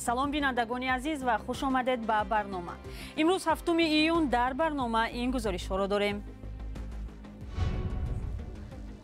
салом бинандагони азиз ва хуш омадед ба барнома. имрӯз 7 июн дар барнома ин гузоришҳоро дорем.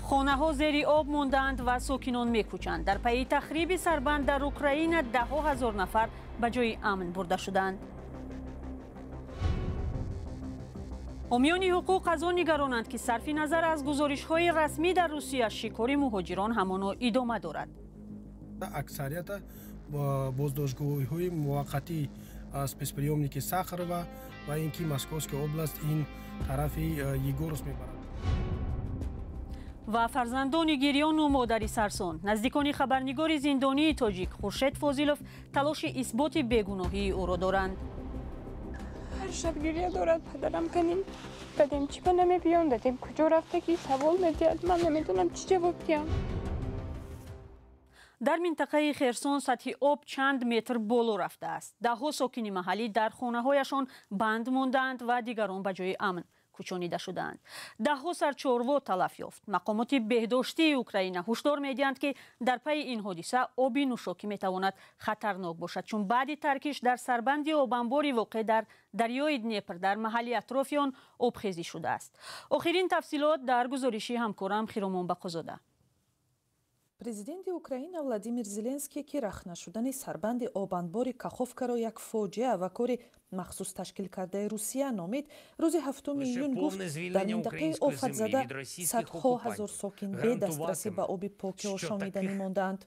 хонаҳо зери об мондаанд ва сокинон мекӯчанд. дар пайи тахриби сарбанд дар Украина даҳо ҳазор нафар ба ҷои амн бурда шуданд. ҳомиёни ҳуқуқ аз он нигаронанд ки сарфи назар аз гузоришҳои расмӣ дар Русия шикори муҳоҷирон ҳамоно идома дорад. аксарията боздоштгоҳиҳои муваққатии спецприёмники Сахарова ва ин ки Московская област ин тарафи Егоровск мебарад. ва фарзандони гирёну модари сарсон наздикони хабарнигори зиндонии тоҷик Хуршед Фозилов талоши исботи бегуноҳии ӯро доранд. ҳар шаб гирья дорад падарам канин дадем чӣ ба намебиён дадем куҷо рафта ки савол медиҳад ман намедонам чӣ ҷавоб диҳам. дар минтақаи Херсон сатҳи об чанд метр боло рафтааст. даҳҳо сокини маҳаллӣ дар хонаҳояшон банд мондаанд ва дигарон ба ҷои амн кӯчонида шудаанд. даҳҳо сарчорво талаф ёфт. мақомоти беҳдоштии Украина ҳушдор медиҳанд ки дар пайи ин ҳодиса оби нӯшокӣ метавонад хатарнок бошад, чун баъди таркиш дар сарбанди обанбори воқеъ дар дарёи Днепр дар маҳалли атрофи он обхезӣ шудааст. охирин тафсилот дар гузориши ҳамкорам Хиромон Бақозода. Президенти Украина Владимир Зеленский ки рахна шудани сарбанди обанбори Каховкаро як фоҷиа ва кори махсус ташкил кардаи Русия номид, рӯзи 7 июн гуфт дар минтақаи офатзада садҳо ҳазор сокин бе дастрасӣ ба оби поки ошомиданӣ мондаанд.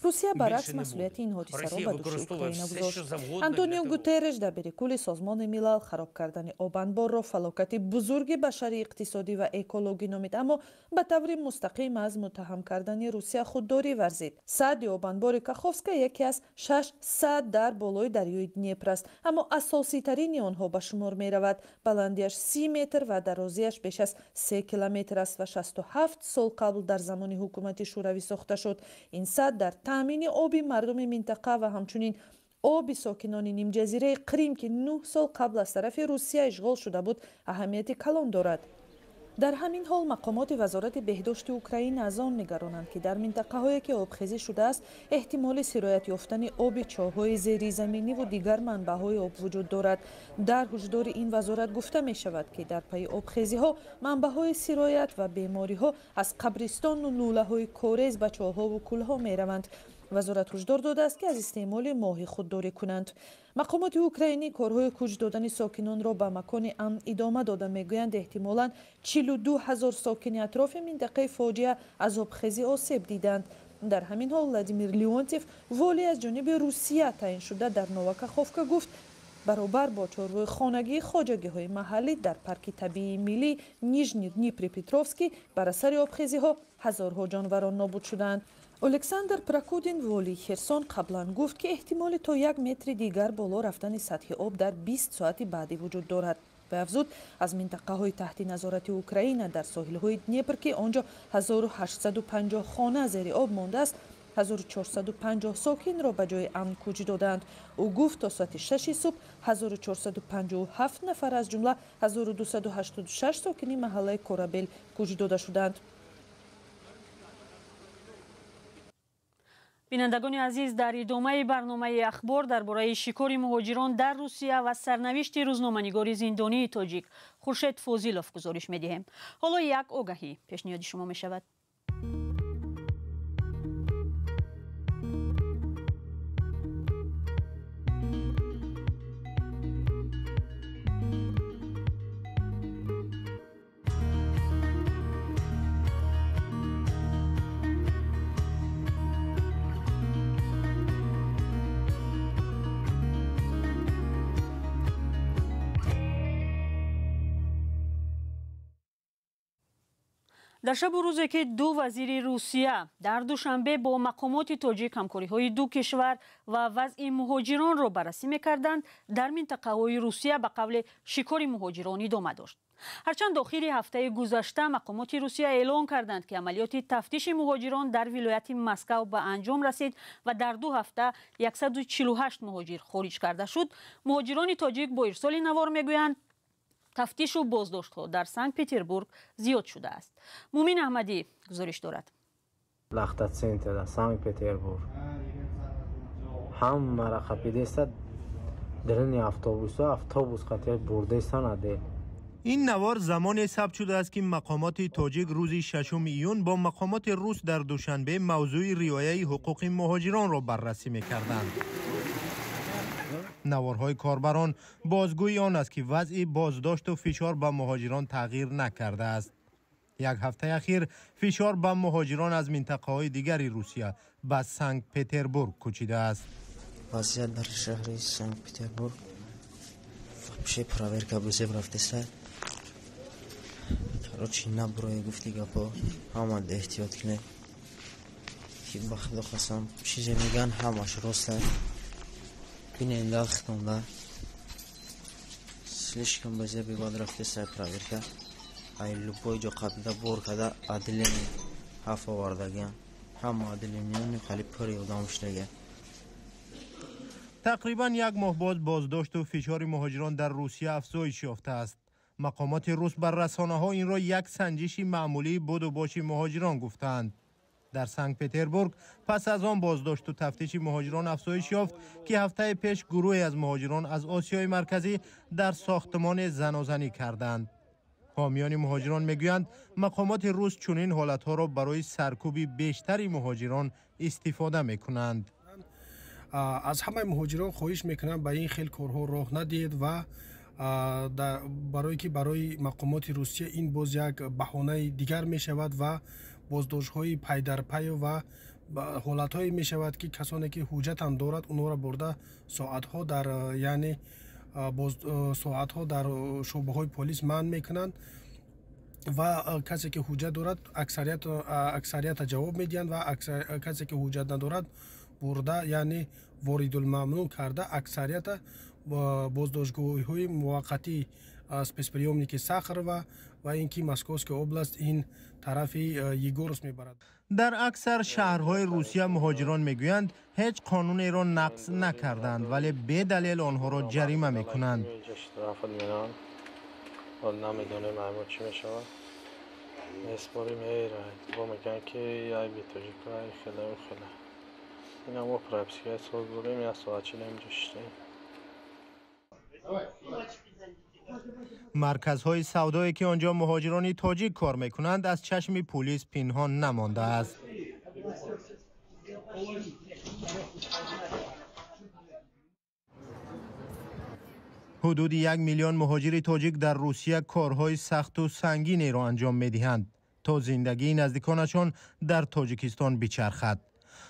Русия баръакс масъулияти ин ҳодисаро ба дӯши Украина гузошт. Антонио Гутерреш дар берекули Созмони милал хароб кардани обанборро фалокати бузурги башарӣ, иқтисодӣ ва экологӣ номид, аммо ба таври мустақим аз муттаҳам кардани Русия худдорӣ варзид. садди обанбори Каховска яке аз 6 сад дар болои дарёи Днепр аст, аммо асоситарини онҳо ба шумор меравад. баландияш 30 метр ва дарозияш беш аз 3 километр аст ва 67 сол қабл дар замони ҳукумати шӯравӣ сохта шуд. ин сад дар таъмини оби мардуми минтақа ва ҳамчунин оби сокинони нимҷазираи Қрим ки 9 сол қабл аз тарафи Русия ишғол шуда буд аҳамияти калон дорад. дар ҳамин ҳол мақомоти вазорати беҳдошти Украина аз он нигаронанд ки дар минтақаҳое ки обхезӣ шудааст эҳтимоли сироят ёфтани оби чоҳҳои зеризаминиву дигар манбаъҳои об вуҷуд дорад. дар ҳушдори ин вазорат гуфта мешавад ки дар пайи обхезиҳо манбаъҳои сироят ва бемориҳо аз қабристону лӯлаҳои корез ба чоҳҳову кӯлҳо мераванд. вазорат ҳушдор додааст ки аз истеъмоли моҳӣ худдорӣ кунанд. мақомоти украинӣ корҳои кӯч додани сокинонро ба макони амн идома дода мегӯянд эҳтимолан 42 000 сокини атрофи минтақаи фоҷиа аз обхезӣ осеб диданд. дар ҳамин ҳол Владимир Леонтьев волӣ аз ҷониби Русия таъин шуда дар Новокаховка гуфт баробар бо чорвои хонагии хоҷагиҳои маҳаллӣ дар парки табиии миллӣ Нижний Днепропетровский бар асари обхезиҳо ҳазорҳо ҷонварон нобуд шуданд. Олександр Прокудин волии Херсон қаблан гуфт ки эҳтимоли то 1 метри дигар боло рафтани сатҳи об дар 20 соати баъдӣ вуҷуд дорад. вай афзуд аз минтақаҳои таҳти назорати Украина дар соҳилҳои Днепр ки он ҷо 1850 хона зери об мондааст, 1450 сокинро ба ҷои амн кӯч доданд. ӯ гуфт то соати 6 субҳ 1457 нафар аз ҷумла 1286 сокини маҳаллаи Корабел кӯч дода шуданд. бинандагони азиз, дар идомаи барномаи ахбор дар бораи шикори муҳоҷирон дар Русия ва сарнавишти рӯзноманигори зиндонии тоҷик Хуршед Фозилов гузориш медиҳем. ҳоло як огаҳӣ пешниҳоди шумо мешавад. дар шабу рӯзе ки ду вазири Русия дар душанбе бо мақомоти тоҷик ҳамкориҳои ду кишвар ва вазъи муҳоҷиронро баррасӣ мекарданд, дар минтақаҳои Русия ба қавле шикори муҳоҷирон идома дошт. ҳарчанд охири ҳафтаи гузашта мақомоти Русия эълон карданд ки амалиёти тафтиши муҳоҷирон дар вилояти Москав ба анҷом расид ва дар 2 ҳафта 148 муҳоҷир хориҷ карда шуд. муҳоҷирони тоҷик бо ирсоли навор мегӯянд тафтишу боздоштҳо дар Санкт-Петербург зиёд шудааст. Мумин Аҳмадӣ гузориш дорад. Лахта центр Санкт-Петербург هم مرا پیدست درن اتوبوس قطعه برده سنده. این نوار زمان ثبت شده است که مقامات تاجیک روز 6 ایون با مقامات روس در دوشنبه موضوع رعایت حقوق مهاجران را بررسی می‌کردند. نوارهای کاربران بازگوی آن است که وضع بازداشت و فشار به مهاجران تغییر نکرده است. یک هفته اخیر فشار به مهاجران از منطقه‌های دیگری روسیه به سنت پترزبورگ کوچیده است. وضعیت در شهر سنت پترزبورگ вообще проверка брусев рафтеса короче наброя гуфти гапо ҳамад эҳтиёт кине ки ба худо қасам чизе меган ҳамаш роста биненда хитонда слишком базе бигод рафтеса проверка ай любой ҷо қабилда бор када адлени ҳаф овардаган ҳама адлениони қали пури одам шудаган. تقریبا یک ماه بعد بازداشت و فشار مهاجران در روسیه افزایش یافته است. مقامات روس بر رسانه‌ها این را یک سنجش معمولی بود و باش مهاجران گفتند. در سنت پترزبورگ پس از آن بازداشت و تفتیش مهاجران افزایش یافت که هفته پیش گروهی از مهاجران از آسیای مرکزی در ساختمان زنازنی کردند. حامیان مهاجران میگویند مقامات روس چنین حالت‌ها را برای سرکوب بیشتر مهاجران استفاده می‌کنند. از همه مهاجران خواهش میکنم به این خیل کارها راه ندید و برای مقامات روسیه این باز یک بهانه دیگر می شود و بازداشت های پای در پای و حالت های می شود که کسانی که حجت هم دارد اونها را برده ساعت ها در شعبه های پلیس منع میکنند و کسی که حجت دارد اکثریت جواب میدهند و کسی که حجت ندارد برده یعنی وارد الممنوع کرده اکثریت بازداشتگاهی های موقتی спецприемники Сахарова و اینکه مسکوسک اوبلاست این طرف یگورس میبرد. در اکثر شهرهای روسیه مهاجران میگویند هیچ قانونی را نقض نکردند ولی به دلیل آنها را جریمه میکنند. نمیدونه معمول چی میشود. اسپاری میره با میگن که یای بیتوجی کنه خیلی این هم پرایپسیه سوز بودیم یا سواچی نمیدوشتیم. مرکزهای سودایی که آنجا مهاجران تاجیک کار میکنند از چشم پلیس پنهان نمانده است. حدود 1 میلیون مهاجر تاجیک در روسیه کارهای سخت و سنگینی را انجام میدهند تا زندگی نزدیکانشان در تاجیکستان بچرخد.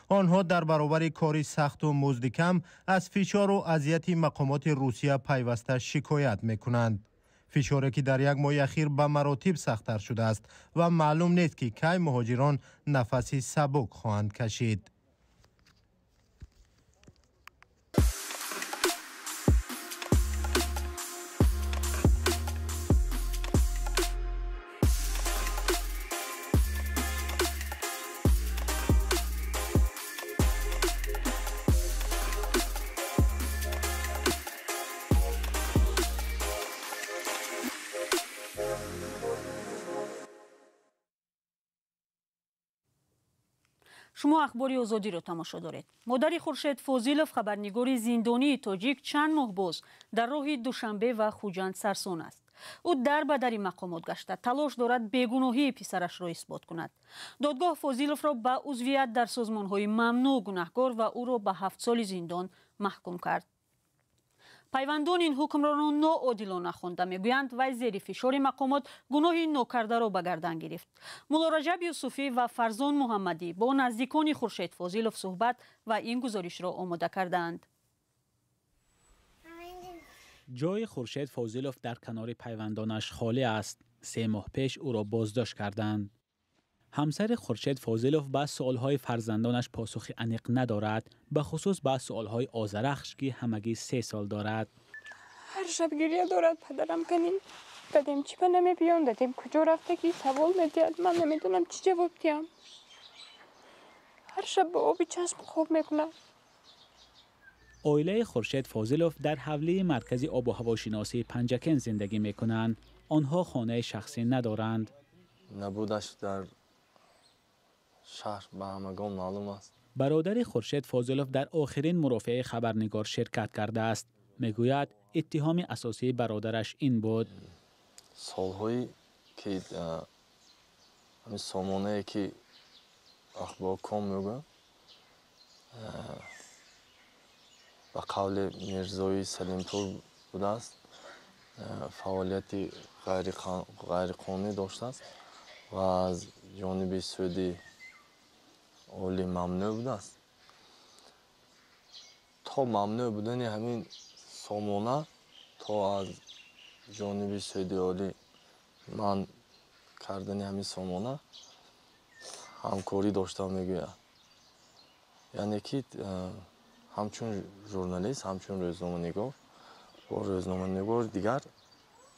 آنها در برابر کاری سخت و مزد کم از فشار و اذیت مقامات روسیه پیوسته شکایت میکنند. فشاری که در یک ماه اخیر به مراتب سخت‌تر شده است و معلوم نیست که کی مهاجران نفسی سبک خواهند کشید. شما اخباری آزادی رو تماشا دارید. مادر خورشید فاضلوف خبرنگار زندانی تاجیک چند ماه باز در راه دوشنبه و خوجند سرسون است. او در به در مقامات گشته تلاش دارد بیگناهی پسرش را اثبات کند. دادگاه فاضلوف را به عضویت در سازمان‌های ممنوع گناهکار و او را به 7 سال زندان محکوم کرد. پیوندان این حکم را ناعادلانه خوانده میگویند وی زیر فشار مقامات گناه ناکرده را به گردن گرفت. مولا رجب یوسفی و فرزان محمدی با نزدیکان خورشید فاضلوف صحبت و این گزارش را آماده کردند. جای خورشید فاضلوف در کنار پیوندانش خالی است. 3 ماه پیش او را بازداشت کردند. همسر خورشید فاضلوف به سوالهای فرزندانش پاسخ عمیق ندارد، به خصوص به سوالهای آذرخش که همگی 3 سال دارد. هر شب گریه دارد پدرم کنین دادیم چی نمی بیان دادیم کجا رفته که سوال میدید من نمیدونم چی جواب دیم. هر شب با آبی چشم خوب میکنم. عائله خورشید فاضلوف در حوله مرکزی آب و هواشناسی پنجکن زندگی میکنند. آنها خانه شخصی ندارند. نبودش در شهر به همگان معلوم است. برادر خورشید فاضلوف در آخرین مرافعه خبرنگار شرکت کرده است. میگوید اتهام اساسی برادرش این بود: سالهایی که همین سامانه که اخبارکام میگه به قول میرزای سلیمپور بوده است، فعالیت غیرقانونی داشته است و از جانب سعودی عالی ممنوع بوده است. تا ممنوع بودن همین سامانه تا از جانب سعودی عالی من کردن همین سامانه همکاری داشته میگوید. یعنی که همچون ژورنالیست، همچون روزنامه‌نگار با روزنامه‌نگار دیگر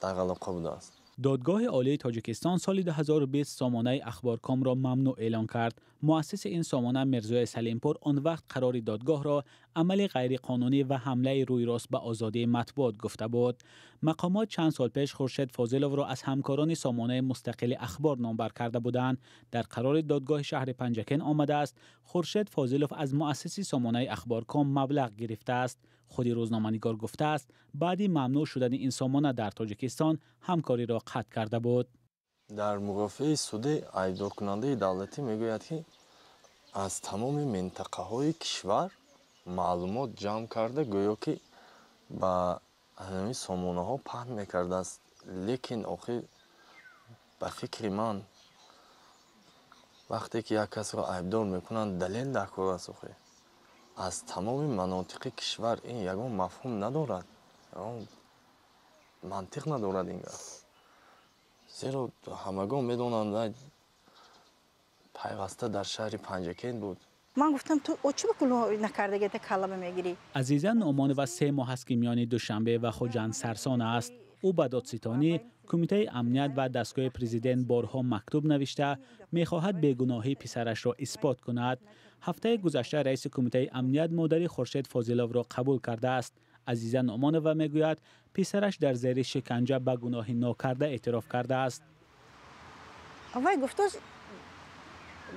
در علاقه بوده است. دادگاه عالی تاجیکستان سال 2020 سامانه اخبارکام را ممنوع اعلام کرد. مؤسس این سامانه میرزای سلیمپور آن وقت قرار دادگاه را عمل غیرقانونی و حمله روی راست به آزادی مطبوعات گفته بود. مقامات چند سال پیش خورشید فاضلوف را از همکاران سامانه مستقل اخبار نامبر کرده بودند. در قرار دادگاه شهر پنجکن آمده است خورشید فاضلوف از مؤسس سامانه اخبارکام مبلغ گرفته است. خود روزنامه‌نگار گفته است بعدی ممنوع شدن این سامانه در تاجیکستان همکاری را قطع کرده بود. در مرافعه سودی ایبدار کننده دولتی میگوید که از تمام منطقه های کشور معلومات جمع کرده گویا که با همین سامانه ها پهن میکرده است. لیکن آخر به فکر من وقتی که یک کس را ایبدار میکنند دلیل در کار است. از تمام مناطق کشور این یگان مفهوم ندارد، منطق ندارد اینگاه. زیرا همگان میدونند پیوسته در شهر پنجکن بود. من گفتم تو چی بکنو نکرده که کلمه میگیری؟ عزیزا نعمان و 3 ماه است که میان دوشنبه و خوجند سرسان است. او به دادستانی، کمیته امنیت و دستگاه پرزیدنت بارها مکتوب نوشته میخواهد بیگناهی پسرش را اثبات کند. هفته گذشته رئیس کمیته امنیت مادر خورشید فاضلوف را قبول کرده است. عزیزا نعمان و میگوید پسرش در زیر شکنجه به گناهی ناکرده اعتراف کرده است. وای گفت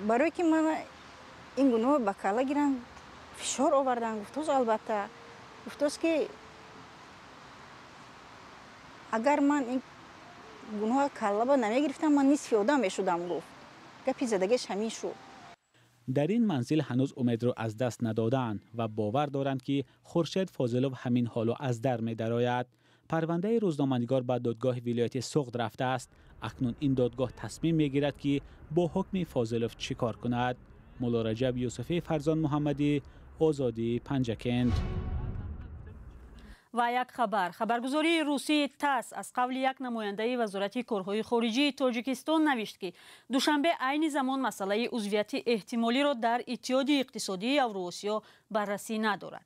برای که من این گناه به کلا گیرم فشار آوردن. گفت البته گفت که اگر من این گناه کلا با نمیگرفتم من نصف آدم میشدم. گفت گپی زدگیش همین شد. در این منزل هنوز امید را از دست ندادند و باور دارند که خورشید فاضلوف همین حالو از در می درآید. پرونده روزنامه‌نگار به دادگاه ولایت سوخت رفته است. اکنون این دادگاه تصمیم میگیرد که با حکم فاضلوف چیکار کند. مولا رجب یوسفی، فرزان محمدی، آزادی، پنجکن. و یک خبرگزاری روسی تاس از قول یک نماینده وزارت کارهای خارجی تاجیکستان نوشت که دوشنبه عین زمان مسئله عضویت احتمالی را در اتحاد اقتصادی اوراسیا بررسی ندارد.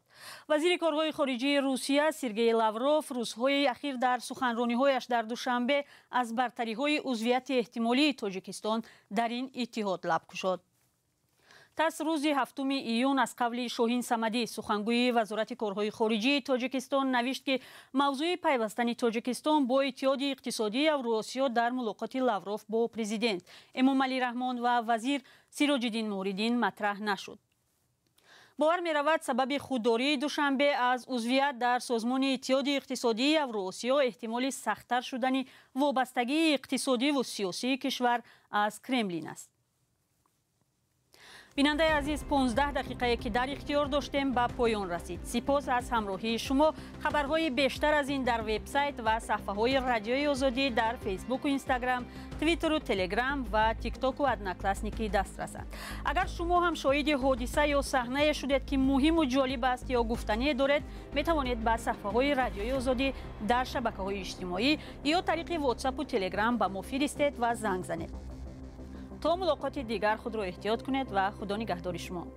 وزیر کارهای خارجی روسیه سرگئی لاوروف روزهای اخیر در سخنرانی‌هایش در دوشنبه از برتری‌های عضویت احتمالی تاجیکستان در این اتحاد لب گشود. تاس روز 7 ایون از قول شاهین صمدی سخنگوی وزارت کارهای خارجی تاجیکستان نوشت که موضوع پیوستن تاجیکستان با اتحاد اقتصادی اوراسیا در ملاقات لاوروف با پرزیدنت امامعلی رحمان و وزیر سیراج الدین موریدین مطرح نشد. باور می رود سبب خودداری دوشنبه از عضویت در سازمان اتحاد اقتصادی اوراسیا احتمال سخت‌تر شدن وابستگی اقتصادی و سیاسی کشور از کرملین است. بیننده عزیز 15 دقیقه که در اختیار داشتیم به پایان رسید. سپاس از همراهی شما. خبرهای بیشتر از این در وبسایت و صفحه های رادیوی آزادی در فیسبوک و اینستاگرام، توییتر و تلگرام و تیک تاک و ادناکلاسنیکی دسترسند. اگر شما هم شاهد حادثه یا صحنه شدید که مهم و جالب است یا گفتنی دارید، می توانید به صفحه های رادیوی آزادی در شبکه‌های اجتماعی یا طریق واتساپ و تلگرام به ما فرستید و زنگ زنید. تا ملاقات دیگر خود را احتیاط کنید و خدا نگهدار شما.